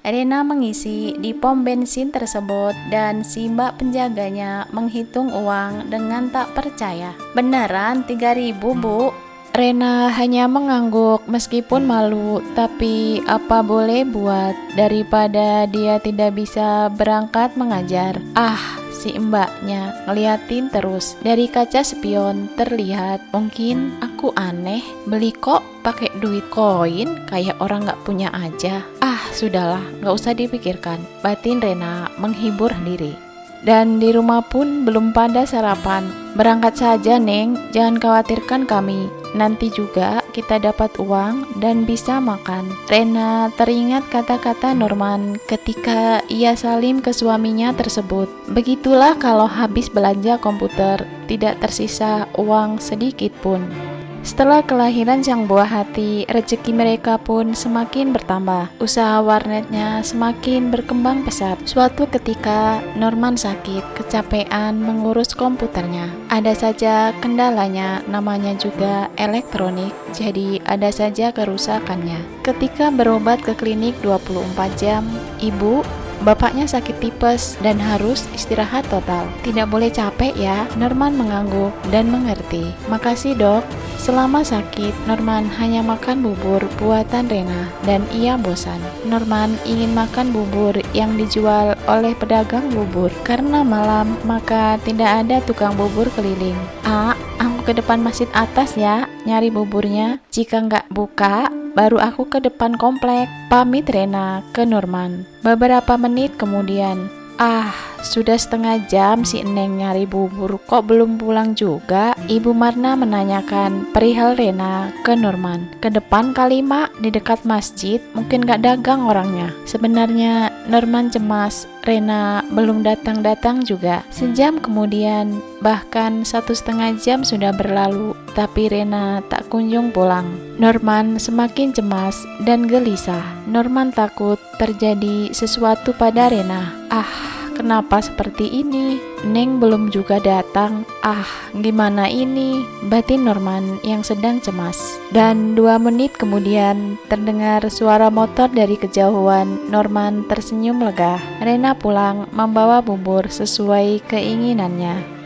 Rena mengisi di pom bensin tersebut dan si mbak penjaganya menghitung uang dengan tak percaya. "Beneran 3.000, Bu?" Rena hanya mengangguk meskipun malu, tapi apa boleh buat, daripada dia tidak bisa berangkat mengajar. Si mbaknya ngeliatin terus. Dari kaca spion terlihat, mungkin aku aneh, beli kok pakai duit koin kayak orang gak punya aja. Sudahlah, gak usah dipikirkan, batin Rena menghibur diri. Dan di rumah pun belum pada sarapan. "Berangkat saja, Neng, jangan khawatirkan kami. Nanti juga kita dapat uang dan bisa makan." Rena teringat kata-kata Norman ketika ia salim ke suaminya tersebut. Begitulah kalau habis belanja komputer, tidak tersisa uang sedikit pun. Setelah kelahiran sang buah hati, rezeki mereka pun semakin bertambah. Usaha warnetnya semakin berkembang pesat. Suatu ketika, Norman sakit, kecapean mengurus komputernya. Ada saja kendalanya, namanya juga elektronik, jadi ada saja kerusakannya. Ketika berobat ke klinik 24 jam, bapaknya sakit tipes dan harus istirahat total. "Tidak boleh capek ya." Norman mengangguk dan mengerti. "Makasih, Dok." Selama sakit, Norman hanya makan bubur buatan Rena dan ia bosan. Norman ingin makan bubur yang dijual oleh pedagang bubur. Karena malam, maka tidak ada tukang bubur keliling. Aku ke depan masjid atas ya, nyari buburnya. Jika nggak buka, baru aku ke depan komplek, pamit Rena ke Norman. Beberapa menit kemudian, sudah setengah jam si Neng nyari bubur, kok belum pulang juga? Ibu Marna menanyakan perihal Rena ke Norman. "Ke depan kali, Mak, di dekat masjid, mungkin gak dagang orangnya." Sebenarnya Norman cemas, Rena belum datang-datang juga. Sejam kemudian, bahkan 1,5 jam sudah berlalu, tapi Rena tak kunjung pulang. Norman semakin cemas dan gelisah. Norman takut terjadi sesuatu pada Rena. Kenapa seperti ini? Neng belum juga datang. Gimana ini? Batin Norman yang sedang cemas. Dan 2 menit kemudian terdengar suara motor dari kejauhan. Norman tersenyum lega. Rena pulang membawa bubur sesuai keinginannya.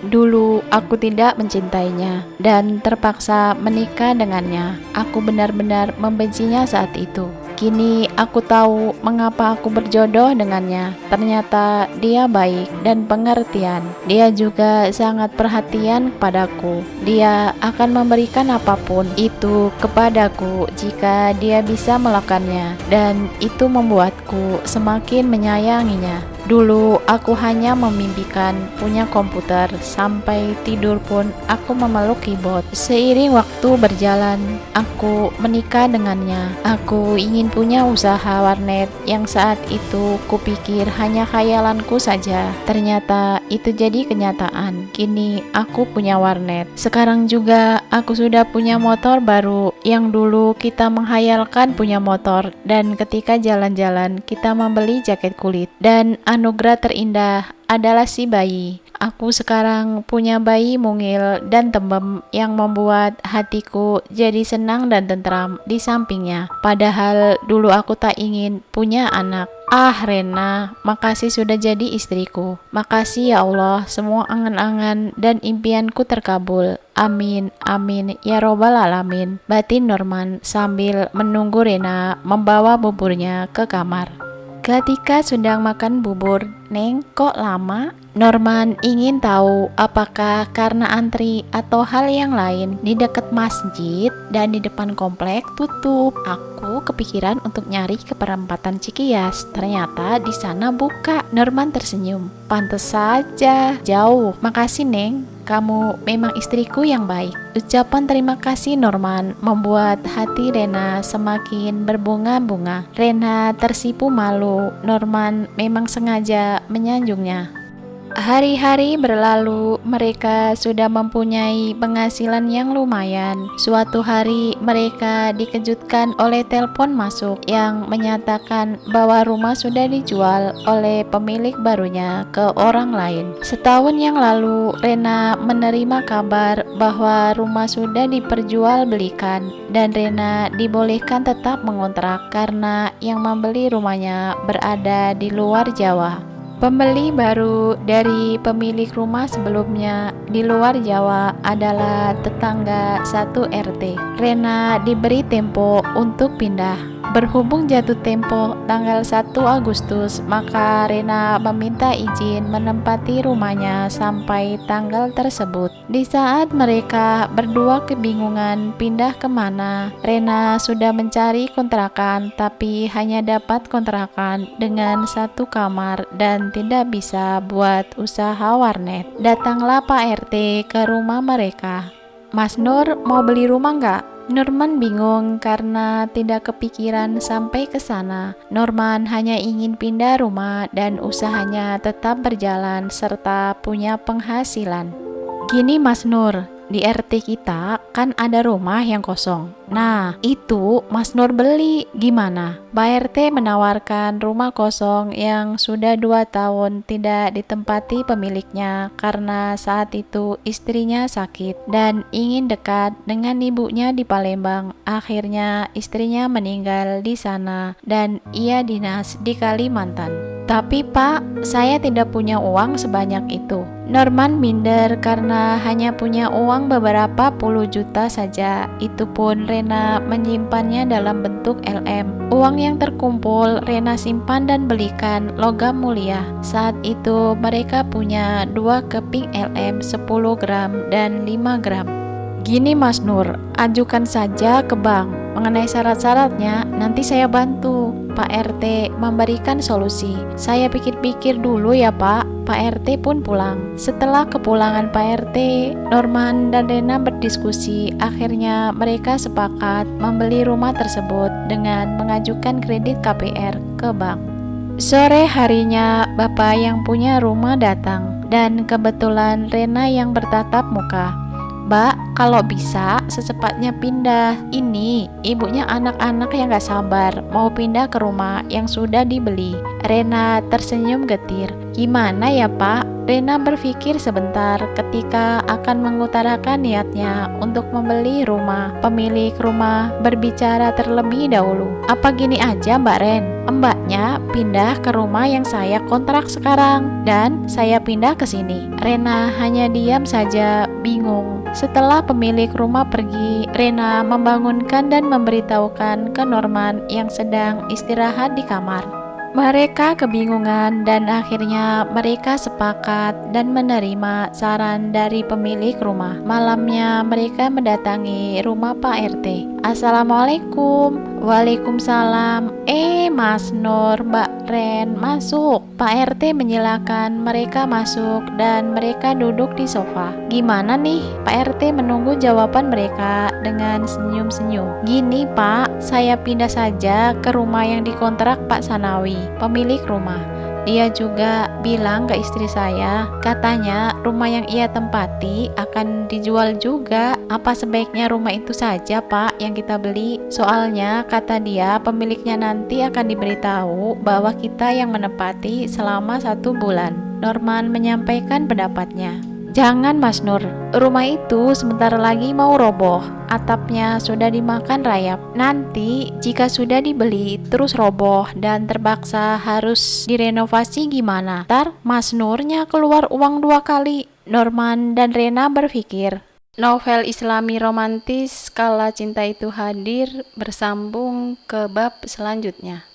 Dulu aku tidak mencintainya dan terpaksa menikah dengannya. Aku benar-benar membencinya saat itu. Kini aku tahu mengapa aku berjodoh dengannya. Ternyata dia baik dan pengertian. Dia juga sangat perhatian kepadaku. Dia akan memberikan apapun itu kepadaku jika dia bisa melakukannya, dan itu membuatku semakin menyayanginya. Dulu aku hanya memimpikan punya komputer, sampai tidur pun aku memeluk keyboard. Seiring waktu berjalan, aku menikah dengannya. Aku ingin punya usaha warnet yang saat itu kupikir hanya khayalanku saja. Ternyata itu jadi kenyataan. Kini aku punya warnet. Sekarang juga aku sudah punya motor baru yang dulu kita menghayalkan punya motor, dan ketika jalan-jalan kita membeli jaket kulit. Dan anugerah terindah adalah si bayi. Aku sekarang punya bayi mungil dan tembem yang membuat hatiku jadi senang dan tentram di sampingnya. Padahal dulu aku tak ingin punya anak. Rena, makasih sudah jadi istriku. Makasih ya Allah, semua angan-angan dan impianku terkabul. Amin, amin, ya robbal alamin. Batin Norman sambil menunggu Rena membawa buburnya ke kamar. Ketika sedang makan bubur, "Neng, kok lama?" Norman ingin tahu apakah karena antri atau hal yang lain. Di dekat masjid dan di depan komplek tutup. Aku kepikiran untuk nyari ke perempatan Cikias. Ternyata di sana buka. Norman tersenyum. "Pantes saja, jauh. Makasih, Neng. Kamu memang istriku yang baik." Ucapan terima kasih Norman membuat hati Rena semakin berbunga-bunga. Rena tersipu malu. Norman memang sengaja menyanjungnya. Hari-hari berlalu, mereka sudah mempunyai penghasilan yang lumayan. Suatu hari, mereka dikejutkan oleh telepon masuk yang menyatakan bahwa rumah sudah dijual oleh pemilik barunya ke orang lain. Setahun yang lalu, Rena menerima kabar bahwa rumah sudah diperjualbelikan dan Rena dibolehkan tetap mengontrak karena yang membeli rumahnya berada di luar Jawa. Pembeli baru dari pemilik rumah sebelumnya di luar Jawa adalah tetangga satu RT. Rena diberi tempo untuk pindah. Berhubung jatuh tempo tanggal 1 Agustus, maka Rena meminta izin menempati rumahnya sampai tanggal tersebut. Di saat mereka berdua kebingungan pindah kemana, Rena sudah mencari kontrakan tapi hanya dapat kontrakan dengan 1 kamar dan tidak bisa buat usaha warnet. Datanglah Pak RT ke rumah mereka. Mas Nur, mau beli rumah nggak? Norman bingung karena tidak kepikiran sampai ke sana. Norman hanya ingin pindah rumah dan usahanya tetap berjalan serta punya penghasilan. Gini Mas Nur, di RT kita kan ada rumah yang kosong. Nah, itu Mas Nur beli. Gimana? Pak RT menawarkan rumah kosong yang sudah 2 tahun tidak ditempati pemiliknya karena saat itu istrinya sakit dan ingin dekat dengan ibunya di Palembang. Akhirnya istrinya meninggal di sana dan ia dinas di Kalimantan. Tapi Pak, saya tidak punya uang sebanyak itu. Norman minder karena hanya punya uang beberapa puluh juta saja. Itu pun Rena menyimpannya dalam bentuk LM. Uang yang terkumpul Rena simpan dan belikan logam mulia. Saat itu mereka punya 2 keping LM 10 gram dan 5 gram. Gini Mas Nur, ajukan saja ke bank. Mengenai syarat-syaratnya, nanti saya bantu. Pak RT memberikan solusi. Saya pikir-pikir dulu ya Pak. Pak RT pun pulang. Setelah kepulangan Pak RT, Norman dan Rena berdiskusi. Akhirnya mereka sepakat membeli rumah tersebut dengan mengajukan kredit KPR ke bank. Sore harinya, bapak yang punya rumah datang dan kebetulan Rena yang bertatap muka. Mbak, kalau bisa secepatnya pindah. Ini ibunya anak-anak yang gak sabar mau pindah ke rumah yang sudah dibeli. Rena tersenyum getir. Gimana ya Pak? Rena berpikir sebentar ketika akan mengutarakan niatnya untuk membeli rumah. Pemilik rumah berbicara terlebih dahulu. Apa gini aja Mbak Ren? Mbaknya pindah ke rumah yang saya kontrak sekarang dan saya pindah ke sini. Rena hanya diam saja, bingung. Setelah pemilik rumah pergi, Rena membangunkan dan memberitahukan ke Norman yang sedang istirahat di kamar. Mereka kebingungan dan akhirnya mereka sepakat dan menerima saran dari pemilik rumah. Malamnya mereka mendatangi rumah Pak RT. Assalamualaikum. Waalaikumsalam. Mas Nur, Mbak Ren, masuk. Pak RT menyilakan mereka masuk dan mereka duduk di sofa. Gimana nih? Pak RT menunggu jawaban mereka dengan senyum-senyum. Gini Pak, saya pindah saja ke rumah yang dikontrak Pak Sanawi, pemilik rumah. Dia juga bilang ke istri saya, katanya rumah yang ia tempati akan dijual juga. Apa sebaiknya rumah itu saja Pak yang kita beli? Soalnya kata dia pemiliknya nanti akan diberitahu bahwa kita yang menempati selama 1 bulan. Norman menyampaikan pendapatnya. Jangan Mas Nur, rumah itu sebentar lagi mau roboh. Atapnya sudah dimakan rayap. Nanti jika sudah dibeli terus roboh dan terpaksa harus direnovasi gimana? Ntar Mas Nurnya keluar uang 2 kali. Norman dan Rena berpikir. Novel Islami romantis Kala Cinta Itu Hadir bersambung ke bab selanjutnya.